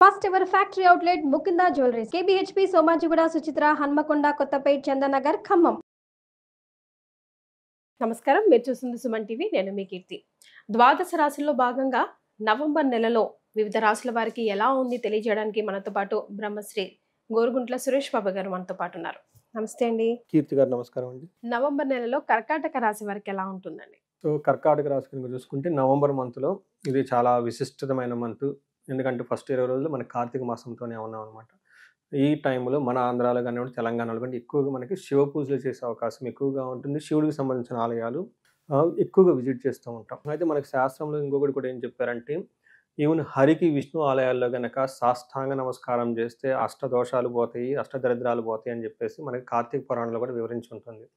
First ever factory outlet Mukunda jewelleries KBHP Somajiguda Suchitra Hanamkonda Kothapet Chandanagar Khammam. నమస్కారం, మీరు చూస్తుంది సుమన్ టీవీ. నేను మీ కీర్తి. ద్వాదశ రాశుల్లో భాగంగా నవంబర్ నెలలో వివిధ రాశుల వారికి ఎలా ఉంది తెలియజేయడానికి మనతో పాటు బ్రహ్మశ్రీ గోరుగుంట్ల సురేష్ బాబు గారు మనతో పాటు ఉన్నారు. నమస్తే అండి. కీర్తి గారు నమస్కారం అండి. నవంబర్ నెలలో కర్కాటక రాశి వారికి ఎలా ఉంటుందండి? సో కర్కాటక రాశి కనుక చూసుకుంటే నవంబర్ మంత్లో ఇది చాలా విశిష్టమైన మంత్. ఎందుకంటే ఫస్ట్ 20 రోజులు మన కార్తీక మాసంతోనే ఉన్నాం అనమాట. ఈ టైంలో మన ఆంధ్రాలో కానివ్వండి, తెలంగాణలో కానీ ఎక్కువగా మనకి శివ పూజలు చేసే అవకాశం ఎక్కువగా ఉంటుంది. శివుడికి సంబంధించిన ఆలయాలు ఎక్కువగా విజిట్ చేస్తూ ఉంటాం. అయితే మనకి శాస్త్రంలో ఇంకొకటి కూడా ఏం చెప్పారంటే, ఈవెన్ హరికి విష్ణు ఆలయాల్లో కనుక సాష్టాంగ నమస్కారం చేస్తే అష్టదోషాలు పోతాయి, అష్టదరిద్రాలు పోతాయి అని చెప్పేసి మనకి కార్తీక పురాణంలో కూడా వివరించి ఉంటుంది.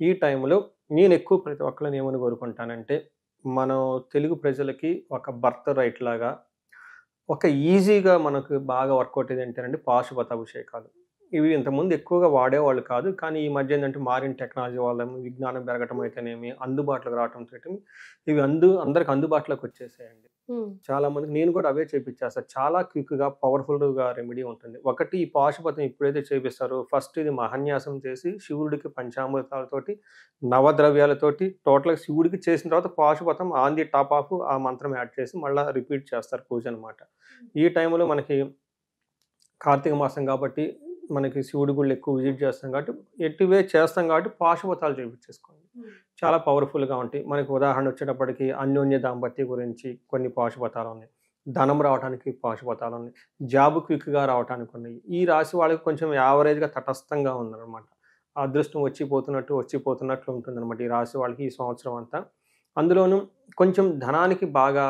ఈ టైంలో నేను ఎక్కువ ప్రతి ఒక్కరిని ఏమని కోరుకుంటానంటే, మనం తెలుగు ప్రజలకి ఒక బర్త్ రైట్ లాగా ఒక ఈజీగా మనకు బాగా వర్కౌట్ అయ్యేది ఏంటంటే పాశుపత అభిషేకాలు. ఇవి ఇంతకుముందు ఎక్కువగా వాడేవాళ్ళు కాదు. కానీ ఈ మధ్య ఏంటంటే మారిన టెక్నాలజీ వల్ల విజ్ఞానం పెరగటం అయితేనేమి, అందుబాటులోకి రావటంతో ఇవి అందరికి అందుబాటులోకి వచ్చేసాయండి. చాలా మందికి నేను కూడా అవే చేపించేస్తాను. చాలా క్విక్గా పవర్ఫుల్గా రెమెడీ ఉంటుంది. ఒకటి ఈ పాశుపతం ఎప్పుడైతే చేపిస్తారో ఫస్ట్ ఇది మహాన్యాసం చేసి శివుడికి పంచామృతాలతోటి నవద్రవ్యాలతోటి టోటల్గా శివుడికి చేసిన తర్వాత పాశుపతం ఆన్ ది టాప్ ఆఫ్ ఆ మంత్రం యాడ్ చేసి మళ్ళీ రిపీట్ చేస్తారు పూజ అనమాట. ఈ టైంలో మనకి కార్తీక మాసం కాబట్టి మనకి శివుడి గుళ్ళు ఎక్కువ విజిట్ చేస్తాం కాబట్టి ఎట్టివే చేస్తాం కాబట్టి పాశుపతాలు చేయించేసుకోండి. చాలా పవర్ఫుల్గా ఉంటాయి. మనకి ఉదాహరణ వచ్చేటప్పటికి అన్యోన్య దాంపత్య గురించి కొన్ని పాశుపతాలు ఉన్నాయి, ధనం రావడానికి పాశుపతాలు ఉన్నాయి, జాబ్ క్విక్గా రావడానికి ఉన్నాయి. ఈ రాశి వాళ్ళకి కొంచెం యావరేజ్గా తటస్థంగా ఉందన్నమాట. అదృష్టం వచ్చిపోతున్నట్లు ఉంటుందన్నమాట ఈ రాశి వాళ్ళకి ఈ సంవత్సరం అంతా. అందులోనూ కొంచెం ధనానికి బాగా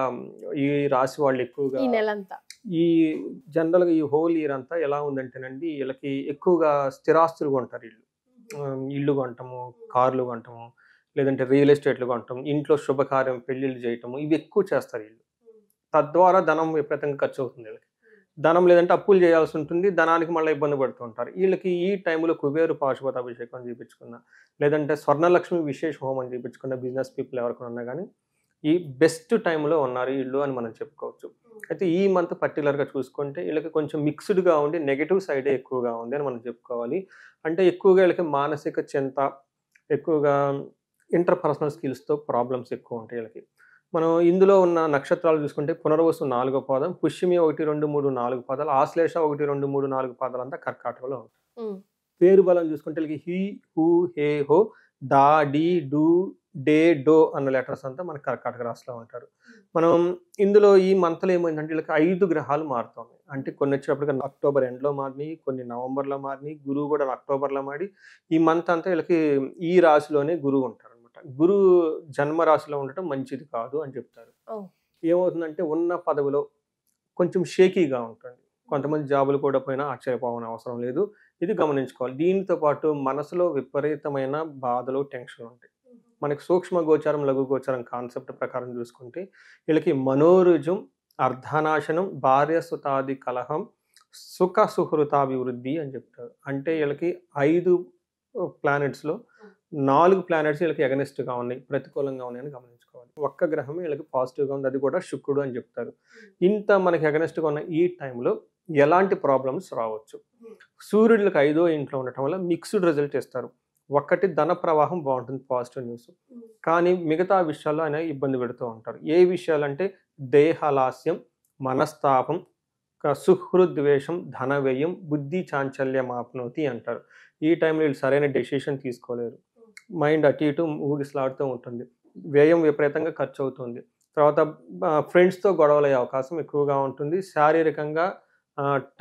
ఈ రాశి వాళ్ళు ఎక్కువగా ఈ నెలంతా ఈ జనరల్గా ఈ హోల్ ఇయర్ అంతా ఎలా ఉందంటేనండి, వీళ్ళకి ఎక్కువగా స్థిరాస్తులు కొంటారు. ఇల్లు కొంటాము, కార్లు కొంటాము, లేదంటే రియల్ ఎస్టేట్లు కొంటాము, ఇంట్లో శుభకార్యం పెళ్ళిళ్ళు చేయటము, ఇవి ఎక్కువ చేస్తారు వీళ్ళు. తద్వారా ధనం విపరీతంగా ఖర్చు అవుతుంది వీళ్ళకి. ధనం లేదంటే అప్పులు చేయాల్సి ఉంటుంది, ధనానికి మళ్ళీ ఇబ్బంది పడుతూ ఉంటారు. వీళ్ళకి ఈ టైంలో కుబేరు పాశుపత అభిషేకం చేయించుకున్న, లేదంటే స్వర్ణలక్ష్మి విశేష హోమం చేయించుకున్న బిజినెస్ పీపుల్ ఎవరికైనా ఉన్నా కానీ ఈ బెస్ట్ టైంలో ఉన్నారు వీళ్ళు అని మనం చెప్పుకోవచ్చు. అయితే ఈ మంత్ పర్టికులర్గా చూసుకుంటే వీళ్ళకి కొంచెం మిక్స్డ్గా ఉండి నెగిటివ్ సైడే ఎక్కువగా ఉంది అని మనం చెప్పుకోవాలి. అంటే ఎక్కువగా వీళ్ళకి మానసిక చింత, ఎక్కువగా ఇంటర్పర్సనల్ స్కిల్స్తో ప్రాబ్లమ్స్ ఎక్కువ ఉంటాయి వీళ్ళకి. మనం ఇందులో ఉన్న నక్షత్రాలు చూసుకుంటే పునర్వసు 4వ పాదం, పుష్యమి 1, 2, 3, 4 పాదాలు, ఆశ్లేష 1, 2, 3, 4 పాదాలు అంతా కర్కాటకలో ఉంటాయి. పేరు బలం చూసుకుంటే వీళ్ళకి హీ, హూ, హే, హో, డా, డి, డు, డే, డో అన్న లెటర్స్ అంతా మన కర్కాటక రాశిలో ఉంటారు. మనం ఇందులో ఈ మంత్లో ఏమైందంటే వీళ్ళకి 5 గ్రహాలు మారుతున్నాయి. అంటే కొన్ని వచ్చేటప్పటికి అక్టోబర్ ఎండ్లో మారినాయి, కొన్ని నవంబర్లో మారినాయి, గురువు కూడా అక్టోబర్లో మారి ఈ మంత్ అంతా వీళ్ళకి ఈ రాశిలోనే గురువు ఉంటారు అనమాట. గురువు జన్మ రాశిలో ఉండటం మంచిది కాదు అని చెప్తారు. ఏమవుతుందంటే ఉన్న పదవిలో కొంచెం షేకీగా ఉంటుంది. కొంతమంది జాబులు కూడా పోయినా ఆశ్చర్యపోవని అవసరం లేదు. ఇది గమనించుకోవాలి. దీనితో పాటు మనసులో విపరీతమైన బాధలు, టెన్షన్ ఉంటాయి. మనకి సూక్ష్మ గోచారం, లఘు గోచారం కాన్సెప్ట్ ప్రకారం చూసుకుంటే వీళ్ళకి మనోరుజం, అర్ధనాశనం, భార్య సుతాది కలహం, సుఖ సుహృతాభివృద్ధి అని చెప్తారు. అంటే వీళ్ళకి 5 ప్లానెట్స్లో 4 ప్లానెట్స్ వీళ్ళకి ఎగనెస్ట్గా ఉన్నాయి, ప్రతికూలంగా ఉన్నాయని గమనించుకోవాలి. ఒక్క గ్రహం వీళ్ళకి పాజిటివ్గా ఉంది, అది కూడా శుక్రుడు అని చెప్తారు. ఇంత మనకి ఎగనెస్ట్గా ఉన్న ఈ టైంలో ఎలాంటి ప్రాబ్లమ్స్ రావచ్చు. సూర్యుడికి 5వ ఇంట్లో ఉండటం వల్ల మిక్స్డ్ రిజల్ట్ ఇస్తారు. ఒక్కటి ధన ప్రవాహం బాగుంటుంది, పాజిటివ్ న్యూస్. కానీ మిగతా విషయాల్లో ఆయన ఇబ్బంది పెడుతూ ఉంటారు. ఏ విషయాలంటే దేహలాస్యం, మనస్తాపం, సుహృద్వేషం, ధన వ్యయం, బుద్ధి చాంచల్యం ఆప్నోతి అంటారు. ఈ టైంలో వీళ్ళు సరైన డెసిషన్ తీసుకోలేరు. మైండ్ అటు ఇటు ఊగిసలాడుతూ ఉంటుంది. వ్యయం విపరీతంగా ఖర్చు అవుతుంది. తర్వాత ఫ్రెండ్స్తో గొడవలు అయ్యే అవకాశం ఎక్కువగా ఉంటుంది. శారీరకంగా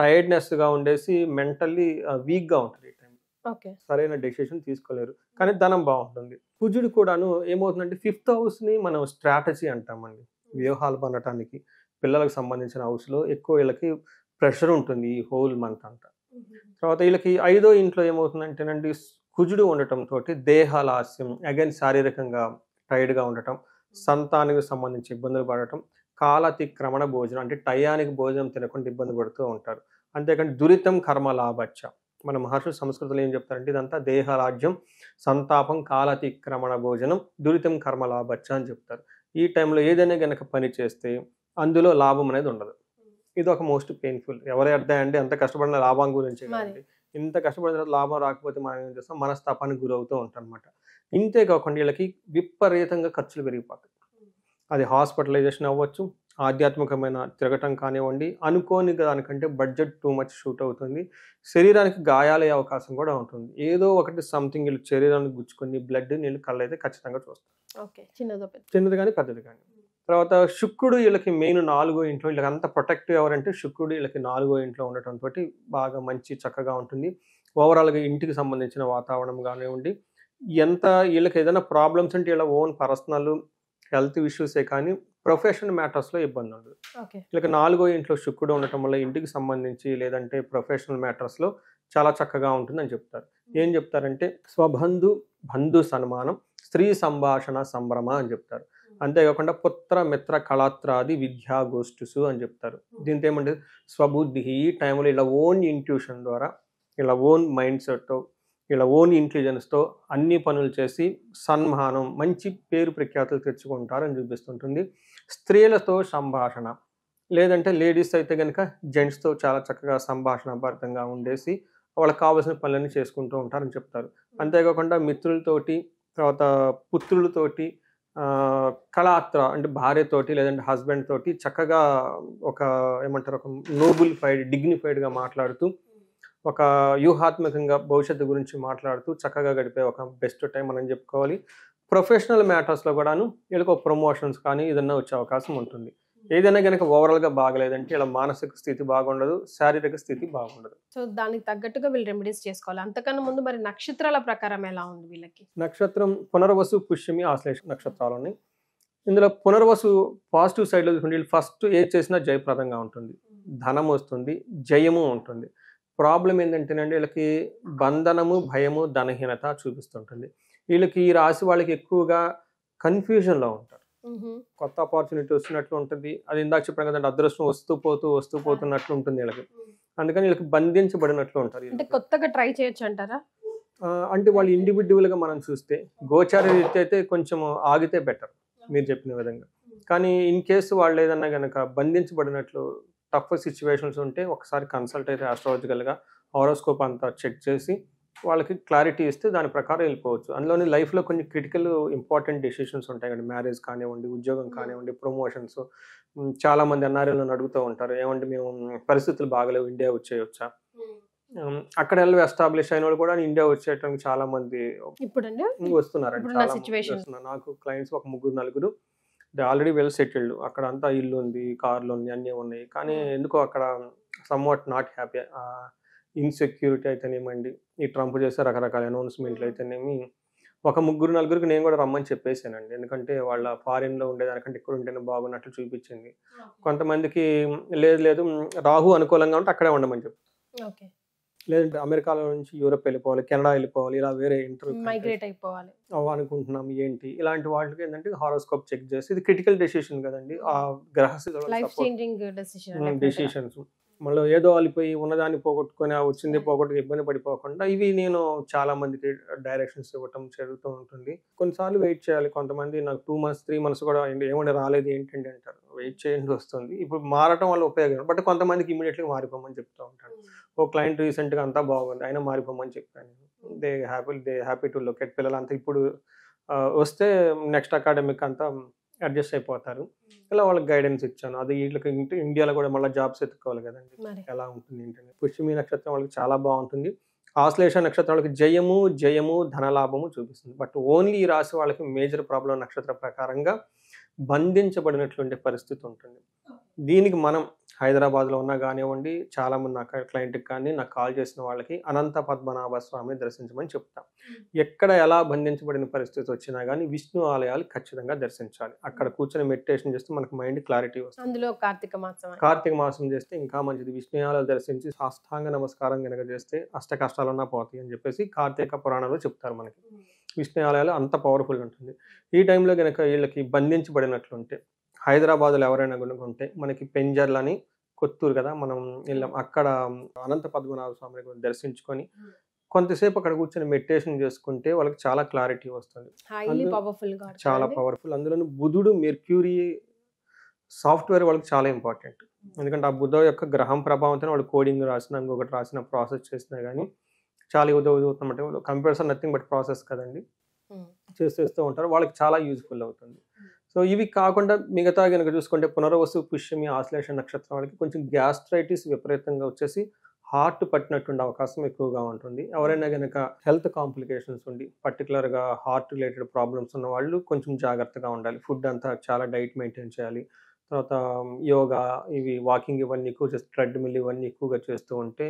టైర్డ్నెస్గా ఉండేసి మెంటల్లీ వీక్గా ఉంటుంది. ఈ టైంలో సరైన డెసిషన్ తీసుకోలేరు. కానీ ధనం బాగుంటుంది. కుజుడు కూడాను ఏమవుతుందంటే 5th హౌస్ని మనం స్ట్రాటజీ అంటామండి. వ్యూహాలు పనటానికి పిల్లలకు సంబంధించిన హౌస్లో ఎక్కువ వీళ్ళకి ప్రెషర్ ఉంటుంది ఈ హోల్ మంత్ అంతా. తర్వాత వీళ్ళకి 5వ ఇంట్లో ఏమవుతుందంటేనండి కుజుడు ఉండటంతో దేహలాస్యం, అగైన్ శారీరకంగా టైర్డ్గా ఉండటం, సంతానికి సంబంధించి ఇబ్బందులు పడటం, కాలాతిక్రమణ భోజనం అంటే టయానికి భోజనం తినకుండా ఇబ్బంది పడుతూ ఉంటారు. అంతేకాని దురితం కర్మ లాభచ్చ, మన మహర్షులు సంస్కృతిలో ఏం చెప్తారంటే ఇదంతా దేహరాజ్యం, సంతాపం, కాలాతిక్రమణ భోజనం, దురితం కర్మ లాభచ్చ అని చెప్తారు. ఈ టైంలో ఏదైనా కనుక పని చేస్తే అందులో లాభం అనేది ఉండదు. ఇది ఒక మోస్ట్ పెయిన్ఫుల్. ఎవరు అంటే ఎంత కష్టపడిన లాభం గురించి కదండి. ఇంత కష్టపడిన తర్వాత లాభం రాకపోతే మనం ఏం చేస్తాం, మనస్తాపానికి గురవుతూ ఉంటాం అనమాట. ఇంతే కాకుండా వీళ్ళకి విపరీతంగా ఖర్చులు పెరిగిపోతాయి. అది హాస్పిటలైజేషన్ అవ్వచ్చు, ఆధ్యాత్మికమైన తిరగటం కానివ్వండి, అనుకోని దానికంటే బడ్జెట్ టూ మచ్ షూట్ అవుతుంది. శరీరానికి గాయాలయ్యే అవకాశం కూడా ఉంటుంది. ఏదో ఒకటి సంథింగ్ వీళ్ళు శరీరానికి గుచ్చుకొని బ్లడ్ నీళ్ళు కళ్ళైతే ఖచ్చితంగా చూస్తాం. ఓకే, చిన్నది కానీ పెద్దది కానీ. తర్వాత శుక్రుడు వీళ్ళకి మెయిన్ 4వ ఇంట్లో, వీళ్ళకి అంత ప్రొటెక్టివ్ ఎవరంటే శుక్రుడు వీళ్ళకి 4వ ఇంట్లో ఉండటంతో బాగా మంచి చక్కగా ఉంటుంది. ఓవరాల్గా ఇంటికి సంబంధించిన వాతావరణం కానివ్వండి, ఎంత వీళ్ళకి ఏదైనా ప్రాబ్లమ్స్ అంటే వీళ్ళ ఓన్ పర్సనల్ హెల్త్ ఇష్యూసే కానీ ప్రొఫెషనల్ మ్యాటర్స్లో ఇబ్బంది ఉండదు. వీళ్ళకి 4వ ఇంట్లో శుక్రుడు ఉండటం వల్ల ఇంటికి సంబంధించి లేదంటే ప్రొఫెషనల్ మ్యాటర్స్లో చాలా చక్కగా ఉంటుందని చెప్తారు. ఏం చెప్తారంటే బంధు సన్మానం, స్త్రీ సంభాషణ సంభ్రమ అని చెప్తారు. అంతేకాకుండా పుత్ర మిత్ర కళాత్రాది విద్యా గోష్ఠుసు అని చెప్తారు. దీంతో ఏమంటే స్వబుద్ధి, ఈ టైంలో ఇలా ఓన్ ఇంట్యూషన్ ద్వారా, ఇలా ఓన్ మైండ్ సెట్తో, ఇలా ఓన్ ఇంటెలిజెన్స్తో అన్ని పనులు చేసి సన్మానం, మంచి పేరు ప్రఖ్యాతులు తెచ్చుకుంటారని చూపిస్తుంటుంది. స్త్రీలతో సంభాషణ, లేదంటే లేడీస్ అయితే కనుక జెంట్స్తో చాలా చక్కగా సంభాషణాభరితంగా ఉండేసి వాళ్ళకి కావాల్సిన పనులన్నీ చేసుకుంటూ ఉంటారని చెప్తారు. అంతేకాకుండా మిత్రులతోటి, తర్వాత పుత్రులతోటి, కళాత్ర అంటే భార్యతోటి లేదంటే హస్బెండ్ తోటి చక్కగా ఒక ఏమంటారు, ఒక డిగ్నిఫైడ్గా మాట్లాడుతూ, ఒక వ్యూహాత్మకంగా భవిష్యత్తు గురించి మాట్లాడుతూ చక్కగా గడిపే ఒక బెస్ట్ టైం మనం చెప్పుకోవాలి. ప్రొఫెషనల్ మ్యాటర్స్లో కూడాను వీళ్ళకి ఒక ప్రమోషన్స్ కానీ ఏదన్నా వచ్చే అవకాశం ఉంటుంది. ఏదైనా కనుక ఓవరాల్గా బాగలేదంటే ఇలా మానసిక స్థితి బాగుండదు, శారీరక స్థితి బాగుండదు. సో దానికి తగ్గట్టుగా వీళ్ళు రెమెడీస్ చేసుకోవాలి. అంతకన్నా ముందు మరి నక్షత్రాల ప్రకారం ఎలా ఉంది వీళ్ళకి? నక్షత్రం పునర్వసు, పుష్యమి, ఆశ్లేష నక్షత్రాలు ఉన్నాయి. ఇందులో పునర్వసు పాజిటివ్ సైడ్లో చూసుకుంటే వీళ్ళు ఫస్ట్ ఏది చేసినా జయప్రదంగా ఉంటుంది, ధనం వస్తుంది, జయము ఉంటుంది. ప్రాబ్లం ఏంటంటేనండి వీళ్ళకి బంధనము, భయము, ధనహీనత చూపిస్తుంటుంది. వీళ్ళకి ఈ రాశి వాళ్ళకి ఎక్కువగా కన్ఫ్యూజన్లో ఉంటారు. కొత్త ఆపర్చునిటీ వస్తున్నట్లు ఉంటుంది. అది ఇందాక చెప్పాను కదండి, అదృష్టం వస్తూ పోతున్నట్లు ఉంటుంది వీళ్ళకి. అందుకని వీళ్ళకి బంధించబడినట్లు ఉంటారు. అంటే కొత్తగా ట్రై చేయొచ్చు అంటారా? అంటే వాళ్ళు ఇండివిజువల్గా మనం చూస్తే గోచార రీతి అయితే కొంచెం ఆగితే బెటర్ మీరు చెప్పిన విధంగా. కానీ ఇన్ కేసు వాళ్ళు ఏదన్నా కనుక బంధించబడినట్లు టఫ్ సిచ్యువేషన్స్ ఉంటే ఒకసారి కన్సల్ట్ అయితే ఆస్ట్రాలజికల్గా హారోస్కోప్ అంతా చెక్ చేసి వాళ్ళకి క్లారిటీ ఇస్తే దాని ప్రకారం వెళ్ళిపోవచ్చు. అందులోని లైఫ్లో కొన్ని క్రిటికల్ ఇంపార్టెంట్ డెసిషన్స్ ఉంటాయి కండి. మ్యారేజ్ కానివ్వండి, ఉద్యోగం కానివ్వండి, ప్రమోషన్స్. చాలామంది ఎన్ఆర్ఐలను అడుగుతూ ఉంటారు, ఏమంటే మేము పరిస్థితులు బాగలేవు, ఇండియా వచ్చేయొచ్చా. అక్కడ వెళ్ళి ఎస్టాబ్లిష్ అయిన వాళ్ళు కూడా ఇండియా వచ్చేయడానికి చాలా మంది వస్తున్నారండి. చాలా వస్తున్నారు. నాకు క్లయింట్స్ ఒక 3-4 ఆల్రెడీ వెల్ సెటిల్డ్, అక్కడ అంతా ఇల్లు ఉంది, కార్లు ఉంది, అన్నీ ఉన్నాయి. కానీ ఎందుకో అక్కడ సమ్వాట్ నాట్ హ్యాపీ. ఇన్సెక్యూరిటీ అయితేనేమండి, ఈ ట్రంప్ చేసే రకరకాల అనౌన్స్మెంట్లు అయితేనేమి, ఒక 3-4కి నేను కూడా రమ్మని చెప్పేసానండి. ఎందుకంటే వాళ్ళ ఫారిన్లో ఉండేదానికంటే ఇక్కడ ఉంటేనే బాగున్నట్లు చూపించింది. కొంతమందికి లేదు రాహు అనుకూలంగా ఉంటే అక్కడే ఉండమని చెప్పి, లేదంటే అమెరికాలో నుంచి యూరోప్ వెళ్ళిపోవాలి, కెనడా వెళ్ళిపోవాలి, ఇలా వేరే మైగ్రేట్ అయిపోవాలి అనుకుంటున్నాం. ఏంటి ఇలాంటి వాళ్ళకి ఏంటంటే హారోస్కోప్ చెక్ చేసి, ఇది క్రిటికల్ డెసిషన్ కదండి, ఆ డెసిషన్స్. మళ్ళీ ఏదో అలిపోయి ఉన్నదాన్ని పోగొట్టుకొని వచ్చింది పోగొట్టుకు ఇబ్బంది పడిపోకుండా ఇవి నేను చాలా మందికి డైరెక్షన్స్ ఇవ్వటం జరుగుతూ ఉంటుంది. కొన్నిసార్లు వెయిట్ చేయాలి. కొంతమంది నాకు 2 months 3 months కూడా ఏమంటే రాలేదు ఏంటంటే అంటారు. వెయిట్ చేయండి, వస్తుంది. ఇప్పుడు మారటం వల్ల ఉపయోగం, బట్ కొంతమందికి ఇమీడియట్గా మారిపోమని చెప్తూ ఉంటాను. ఓ క్లయింట్ రీసెంట్గా అంతా బాగుంది, అయినా మారిపోమని చెప్పాను. They happy to look at పిల్లలంతా ఇప్పుడు వస్తే నెక్స్ట్ అకాడమిక్ అంతా అడ్జస్ట్ అయిపోతారు. ఇలా వాళ్ళకి గైడెన్స్ ఇచ్చాను. అది వీళ్ళకి ఇండియాలో కూడా మళ్ళీ జాబ్స్ ఎత్తుకోవాలి కదండి, ఎలా ఉంటుంది ఏంటంటే. పుష్యమి నక్షత్రం వాళ్ళకి చాలా బాగుంటుంది. ఆశ్లేష నక్షత్రం వాళ్ళకి జయము ధనలాభము చూపిస్తుంది. బట్ ఓన్లీ ఈ రాశి వాళ్ళకి మేజర్ ప్రాబ్లం నక్షత్ర ప్రకారంగా బంధించబడినటువంటి పరిస్థితి ఉంటుంది. దీనికి మనం హైదరాబాద్లో ఉన్నా కానివ్వండి, చాలామంది నాకు క్లయింట్కి కానీ నాకు కాల్ చేసిన వాళ్ళకి అనంత పద్మనాభ స్వామి దర్శించమని చెప్తాం. ఎక్కడ ఎలా బంధించబడిన పరిస్థితి వచ్చినా కానీ విష్ణు ఆలయాలు ఖచ్చితంగా దర్శించాలి. అక్కడ కూర్చొని మెడిటేషన్ చేస్తే మనకు మైండ్ క్లారిటీ వస్తుంది. అందులో కార్తీక మాసం చేస్తే ఇంకా మంచిది. విష్ణు ఆలయాలు దర్శించి సాష్టాంగ నమస్కారం కనుక చేస్తే అష్ట కష్టాలన్నా పోతాయి అని చెప్పేసి కార్తీక పురాణంలో చెప్తారు మనకి. విష్ణు ఆలయాలు అంత పవర్ఫుల్ ఉంటుంది. ఈ టైంలో కనుక వీళ్ళకి బంధించబడినట్లుంటే, హైదరాబాద్లో ఎవరైనా కనుకుంటే మనకి పెంజర్లని, కొత్తూరు కదా మనం వెళ్ళాం, అక్కడ అనంత పద్మనాభ స్వామిని దర్శించుకొని కొంతసేపు అక్కడ కూర్చొని మెడిటేషన్ చేసుకుంటే వాళ్ళకి చాలా క్లారిటీ వస్తుంది. చాలా పవర్ఫుల్. అందులోనూ బుధుడు మెర్క్యూరీ సాఫ్ట్వేర్ వాళ్ళకి చాలా ఇంపార్టెంట్. ఎందుకంటే ఆ బుధ యొక్క గ్రహం ప్రభావంతో వాళ్ళు కోడింగ్ రాసినా, ఇంకొకటి రాసిన ప్రాసెస్ చేసినా కానీ చాలా యూజ్ అవుతుందంటే computers are nothing but process కదండి. చేస్తూ ఉంటారు. వాళ్ళకి చాలా యూజ్ఫుల్ అవుతుంది. సో ఇవి కాకుండా మిగతా గనుక చూసుకుంటే పునర్వసు, పుష్యమి, ఆశ్లేష నక్షత్రం వాళ్ళకి కొంచెం గ్యాస్ట్రైటిస్ విపరీతంగా వచ్చేసి హార్ట్ పట్టినటువంటి అవకాశం ఎక్కువగా ఉంటుంది. ఎవరైనా గనక హెల్త్ కాంప్లికేషన్స్ ఉండి పర్టికులర్గా హార్ట్ రిలేటెడ్ ప్రాబ్లమ్స్ ఉన్న వాళ్ళు కొంచెం జాగ్రత్తగా ఉండాలి. ఫుడ్ అంతా చాలా డైట్ మెయింటైన్ చేయాలి. తర్వాత యోగా, ఇవి వాకింగ్ ఇవన్నీ ఎక్కువ చేసి ట్రెడ్మిల్ ఇవన్నీ ఎక్కువగా చేస్తూ ఉంటే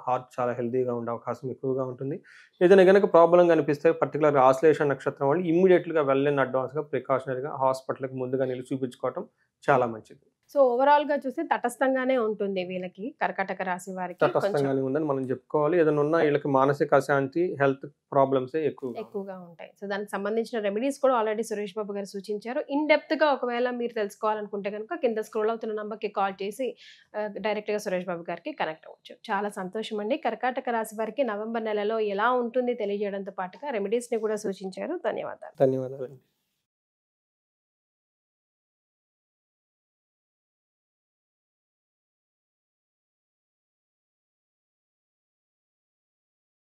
హార్ట్ చాలా హెల్తీగా ఉండే అవకాశం ఎక్కువగా ఉంటుంది. ఏదైనా గనక ప్రాబ్లం కనిపిస్తే పర్టికులర్గా ఆశ్లేష నక్షత్రం వాళ్ళు ఇమ్మీడియట్‌గా వెళ్ళని అడ్వాన్స్‌గా ప్రికాషనరీగా హాస్పిటల్‌కి ముందుగా వెళ్లి చూపించుకోవటం చాలా మంచిది. సో ఓవరాల్ గా చూస్తే తటస్థంగానే ఉంటుంది వీళ్ళకి, కర్కాటక రాశి వారికి కొంచెం తటస్థంగానే ఉందని మనం చెప్పుకోవాలి. ఏదైనా ఉన్నా వీళ్ళకి మానసిక అశాంతి, హెల్త్ ప్రాబ్లమ్సే ఎక్కువగా ఉంటాయి. సో దానికి సంబంధించిన రెమెడీస్ కూడా ఆల్రెడీ సురేష్ బాబు గారు సూచించారు. ఇన్ డెప్త్ గా ఒకవేళ మీరు తెలుసుకోవాలనుకుంటే కనుక కింద స్క్రోల్ అవుతున్న నంబర్కి కాల్ చేసి డైరెక్ట్ గా సురేష్ బాబు గారికి కనెక్ట్ అవ్వచ్చు. చాలా సంతోషం అండి. కర్కాటక రాశి వారికి నవంబర్ నెలలో ఎలా ఉంటుంది తెలియజేయడంతో పాటుగా రెమెడీస్ ని కూడా సూచించారు. ధన్యవాదాలు. ధన్యవాదాలండి.